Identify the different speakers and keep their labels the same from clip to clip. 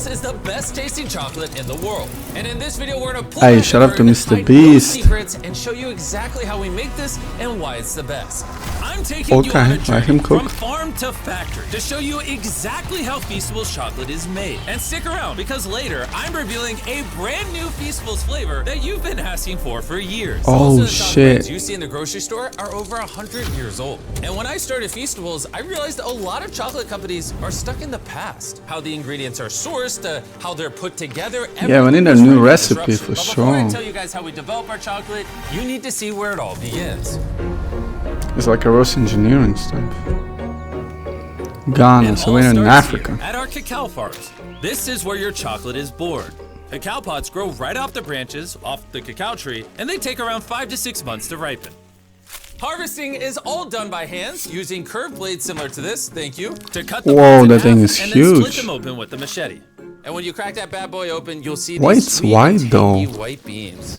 Speaker 1: Feastables is the best tasting chocolate in the world. And in this video, we're gonna pull
Speaker 2: Hey, shout out to Mr. Beast.
Speaker 1: secrets and show you exactly how we make this and why it's the best. I'm taking you on a
Speaker 2: let him
Speaker 1: journey
Speaker 2: cook.
Speaker 1: from farm to factory to show you exactly how Feastables chocolate is made. And stick around because later I'm revealing a brand new Feastables flavor that you've been asking for years.
Speaker 2: Oh,
Speaker 1: Most of the
Speaker 2: shit.
Speaker 1: brands you see in the grocery store are over 100 years old. And when I started Feastables, I realized a lot of chocolate companies are stuck in the past. How the ingredients are sourced, how they're put together.
Speaker 2: Yeah, we need a new recipe for
Speaker 1: Before I
Speaker 2: sure.
Speaker 1: tell you guys how we develop our chocolate, you need to see where it all begins.
Speaker 2: It's like a reverse engineering stuff. Ghana, so we're in Africa.
Speaker 1: At our cacao farms. This is where your chocolate is born. Cacao pods grow right off the branches, off the cacao tree, and they take around 5 to 6 months to ripen. Harvesting is all done by hands, using curved blades similar to this, thank you, to cut the
Speaker 2: Whoa,
Speaker 1: pods in
Speaker 2: that thing
Speaker 1: half
Speaker 2: is
Speaker 1: and then split
Speaker 2: huge.
Speaker 1: them open with the machete. And when you crack that bad boy open, you'll see
Speaker 2: Why
Speaker 1: these
Speaker 2: it's
Speaker 1: sweet,
Speaker 2: white,
Speaker 1: tangy
Speaker 2: though?
Speaker 1: white beans.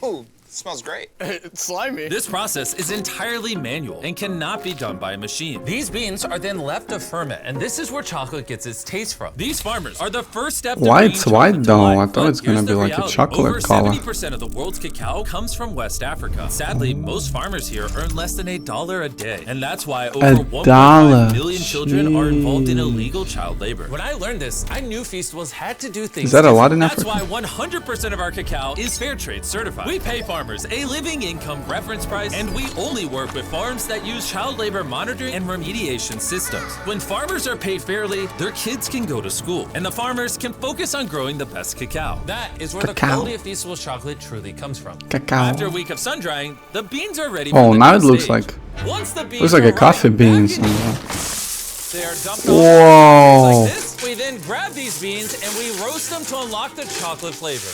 Speaker 3: Oh, smells great.
Speaker 4: It's slimy.
Speaker 1: This process is entirely manual and cannot be done by a machine. These beans are then left to ferment, and this is where chocolate gets its taste from. These farmers are the first step to
Speaker 2: Why
Speaker 1: bringing
Speaker 2: it's
Speaker 1: chocolate
Speaker 2: white,
Speaker 1: to
Speaker 2: though?
Speaker 1: life.
Speaker 2: I thought
Speaker 1: But
Speaker 2: it's gonna
Speaker 1: here's
Speaker 2: be
Speaker 1: the
Speaker 2: like a
Speaker 1: reality.
Speaker 2: chocolate
Speaker 1: Over
Speaker 2: color.
Speaker 1: 70% of the world's cacao comes from West Africa. Sadly, most farmers here earn less than $1 a day, and that's why over
Speaker 2: $1.
Speaker 1: 1.5 million children are involved in illegal child labor. When I learned this, I knew Feastables had to do things
Speaker 2: Is that a lot in
Speaker 1: different.
Speaker 2: Africa?
Speaker 1: That's why 100% of our cacao is fair trade certified. We pay farmers a living income reference price, and we only work with farms that use child labor monitoring and remediation systems. When farmers are paid fairly, their kids can go to school, and the farmers can focus on growing the best cacao. That is where the quality of Feastables chocolate truly comes from.
Speaker 2: Cacao.
Speaker 1: After a week of sun drying, the beans are ready
Speaker 2: Oh,
Speaker 1: for the
Speaker 2: now
Speaker 1: next
Speaker 2: it looks
Speaker 1: stage.
Speaker 2: like
Speaker 1: Once the beans
Speaker 2: looks like a
Speaker 1: are
Speaker 2: coffee
Speaker 1: ripe,
Speaker 2: bean.
Speaker 1: they are dumped
Speaker 2: Whoa.
Speaker 1: like this. We then grab these beans and we roast them to unlock the chocolate flavor.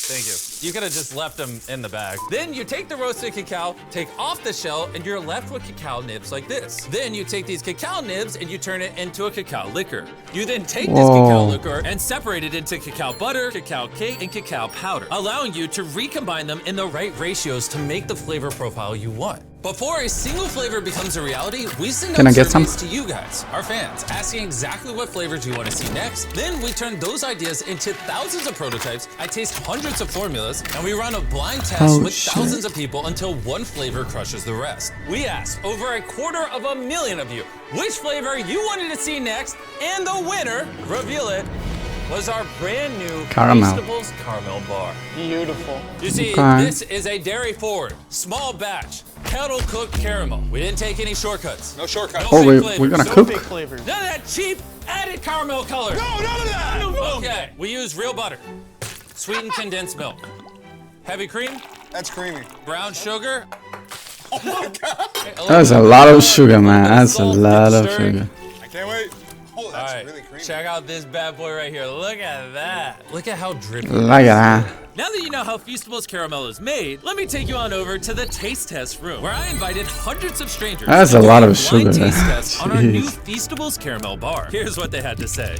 Speaker 1: Thank you. You could have just left them in the bag. Then you take the roasted cacao, take off the shell, and you're left with cacao nibs like this. Then you take these cacao nibs and you turn it into a cacao liquor. You then take this cacao liquor and separate it into cacao butter, cacao cake, and cacao powder, allowing you to recombine them in the right ratios to make the flavor profile you want. Before a single flavor becomes a reality, we send out surveys to you guys, our fans, asking exactly what flavors you want to see next. Then we turn those ideas into thousands of prototypes. I taste hundreds of formulas, and we run a blind test with thousands of people until one flavor crushes the rest. We asked over 250,000 of you which flavor you wanted to see next, and the winner, reveal it, was our brand new Feastables Caramel Bar.
Speaker 4: Beautiful.
Speaker 1: You see, this is a dairy-forward, small batch, kettle-cooked caramel. We didn't take any shortcuts.
Speaker 3: No shortcuts.
Speaker 2: Oh, we're gonna cook?
Speaker 4: Fake flavors.
Speaker 1: None of that cheap added caramel color.
Speaker 3: No, none of that.
Speaker 1: Okay, we use real butter, sweetened condensed milk, heavy cream,
Speaker 3: That's creamy.
Speaker 1: brown sugar.
Speaker 3: Oh my God.
Speaker 2: That's a lot of sugar, man. That's a lot of sugar.
Speaker 3: I can't wait. Oh, that's
Speaker 1: All right,
Speaker 3: really creamy.
Speaker 1: check out this bad boy right here. Look at that. Look at how drippy.
Speaker 2: Look at that.
Speaker 1: Now that you know how Feastables caramel is made, let me take you on over to the taste test room, where I invited hundreds of strangers.
Speaker 2: That's
Speaker 1: to
Speaker 2: a
Speaker 1: do
Speaker 2: lot of
Speaker 1: blind
Speaker 2: sugar.
Speaker 1: taste test on our new
Speaker 2: Jeez.
Speaker 1: Feastables caramel bar. Here's what they had to say.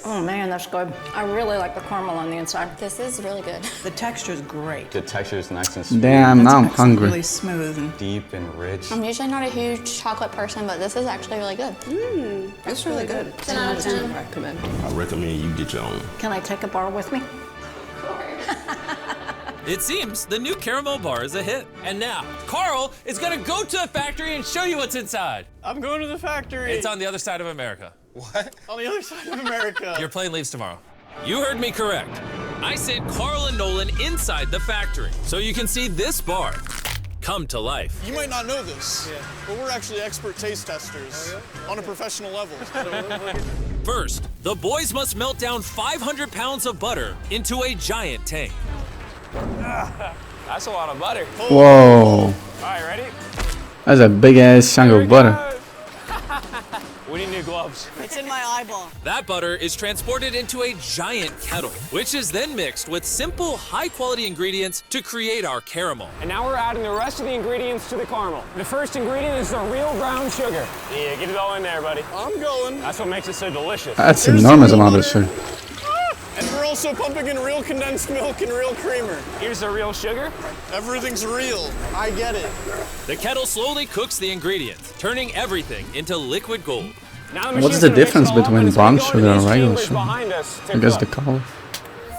Speaker 5: Oh man, that's good. I really like the caramel on the inside.
Speaker 6: This is really good.
Speaker 7: The texture is great.
Speaker 8: The texture is nice and smooth.
Speaker 2: Damn, now I'm
Speaker 7: It's
Speaker 2: hungry.
Speaker 7: really smooth and
Speaker 8: Deep and rich.
Speaker 6: I'm usually not a huge chocolate person, but this is actually really good.
Speaker 7: it's really good.
Speaker 6: 10 out of 10.
Speaker 7: Recommend.
Speaker 9: I recommend you get your own.
Speaker 5: Can I take a bar with me?
Speaker 1: It seems the new caramel bar is a hit. And now, Carl is gonna go to the factory and show you what's inside.
Speaker 4: I'm going to the factory.
Speaker 1: It's on the other side of America.
Speaker 3: What?
Speaker 4: On the other side of America.
Speaker 1: Your plane leaves tomorrow. You heard me correct. I sent Carl and Nolan inside the factory, so you can see this bar come to life.
Speaker 4: You might not know this, but we're actually expert taste testers on a professional level.
Speaker 1: First, the boys must melt down 500 pounds of butter into a giant tank.
Speaker 4: That's a lot of butter.
Speaker 2: Whoa.
Speaker 4: All right, ready?
Speaker 2: That's a big ass chunk of butter.
Speaker 4: We need new gloves.
Speaker 7: It's in my eyeball.
Speaker 1: That butter is transported into a giant kettle, which is then mixed with simple, high-quality ingredients to create our caramel.
Speaker 10: And now we're adding the rest of the ingredients to the caramel. The first ingredient is the real brown sugar. Yeah, get it all in there, buddy.
Speaker 4: I'm going.
Speaker 10: That's what makes it so delicious.
Speaker 2: That's
Speaker 4: Here's
Speaker 2: enormous
Speaker 4: the real
Speaker 2: amount of
Speaker 4: butter.
Speaker 2: sugar.
Speaker 4: And we're also pumping in real condensed milk and real creamer.
Speaker 10: Here's the real sugar.
Speaker 4: Everything's real. I get it.
Speaker 1: The kettle slowly cooks the ingredients, turning everything into liquid gold.
Speaker 10: Now
Speaker 2: What's the difference between brown sugar and regular sugar? I guess the color.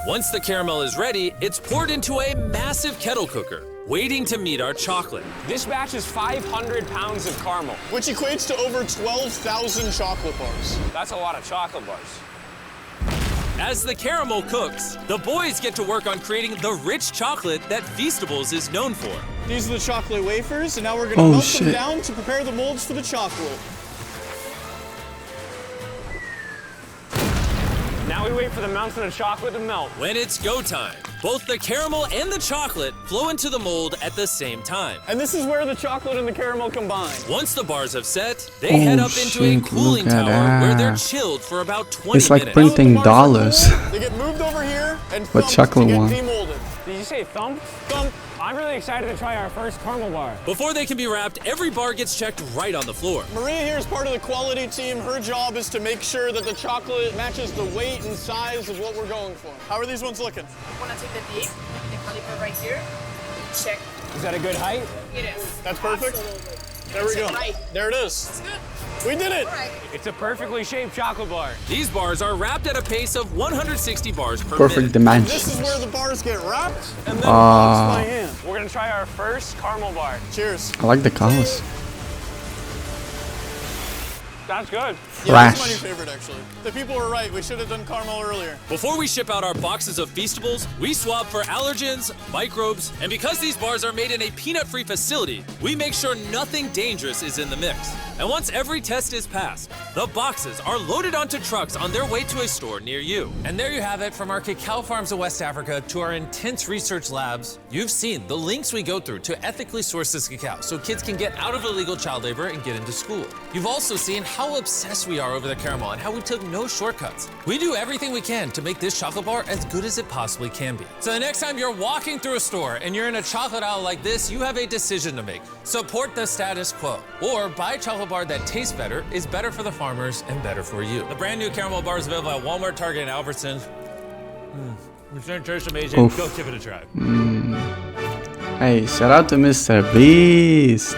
Speaker 1: Once the caramel is ready, it's poured into a massive kettle cooker, waiting to meet our chocolate.
Speaker 10: This batch is 500 pounds of caramel.
Speaker 4: Which equates to over 12,000 chocolate bars.
Speaker 10: That's a lot of chocolate bars.
Speaker 1: As the caramel cooks, the boys get to work on creating the rich chocolate that Feastables is known for.
Speaker 4: These are the chocolate wafers, and now we're gonna
Speaker 2: Oh,
Speaker 4: melt
Speaker 2: shit.
Speaker 4: them down to prepare the molds for the chocolate.
Speaker 10: Now we wait for the mountain of chocolate to melt.
Speaker 1: When it's go time, both the caramel and the chocolate flow into the mold at the same time.
Speaker 4: And this is where the chocolate and the caramel combine.
Speaker 1: Once the bars have set, they
Speaker 2: Oh,
Speaker 1: head up into a
Speaker 2: shit,
Speaker 1: cooling
Speaker 2: look at
Speaker 1: tower where they're
Speaker 2: that.
Speaker 1: chilled for about 20
Speaker 2: It's like
Speaker 1: minutes.
Speaker 2: printing
Speaker 4: Now that the bars are
Speaker 2: dollars.
Speaker 4: cool, they get moved over here and
Speaker 2: What
Speaker 4: thumped
Speaker 2: chocolate
Speaker 4: to get
Speaker 2: one?
Speaker 4: demolded.
Speaker 10: Did you say thump?
Speaker 4: Thump.
Speaker 10: I'm really excited to try our first caramel bar.
Speaker 1: Before they can be wrapped, every bar gets checked right on the floor.
Speaker 4: Maria here is part of the quality team. Her job is to make sure that the chocolate matches the weight and size of what we're going for. How are these ones looking?
Speaker 9: Want to take the date, the caliper right here, check.
Speaker 10: Is that a good height?
Speaker 9: It is.
Speaker 4: That's perfect.
Speaker 9: Absolutely.
Speaker 4: There we go.
Speaker 9: Right.
Speaker 4: There it is.
Speaker 9: That's good.
Speaker 4: We did it.
Speaker 9: All right.
Speaker 10: It's a perfectly shaped chocolate bar.
Speaker 1: These bars are wrapped at a pace of 160 bars per
Speaker 2: Perfect
Speaker 1: minute.
Speaker 4: This is
Speaker 2: dimensions.
Speaker 4: where the bars get wrapped and then
Speaker 2: Ah.
Speaker 4: boxed by hand.
Speaker 10: We're gonna try our first caramel bar.
Speaker 4: Cheers.
Speaker 2: I like the colors.
Speaker 10: That's good.
Speaker 4: Yeah, this is my
Speaker 2: Fresh.
Speaker 4: new favorite actually. The people were right. We should have done caramel earlier.
Speaker 1: Before we ship out our boxes of Feastables, we swab for allergens, microbes, and because these bars are made in a peanut-free facility, we make sure nothing dangerous is in the mix. And once every test is passed, the boxes are loaded onto trucks on their way to a store near you. And there you have it, from our cacao farms of West Africa to our intense research labs. You've seen the links we go through to ethically source this cacao so kids can get out of illegal child labor and get into school. You've also seen how obsessed we are over the caramel and how we took no shortcuts. We do everything we can to make this chocolate bar as good as it possibly can be. So the next time you're walking through a store and you're in a chocolate aisle like this, you have a decision to make. Support the status quo, or buy a chocolate bar that tastes better, is better for the farmers, and better for you. The brand new caramel bar is available at Walmart, Target, and Albertsons. It tastes amazing.
Speaker 2: Oof.
Speaker 1: Go give it a try.
Speaker 2: Hey, shout out to Mr. Beast.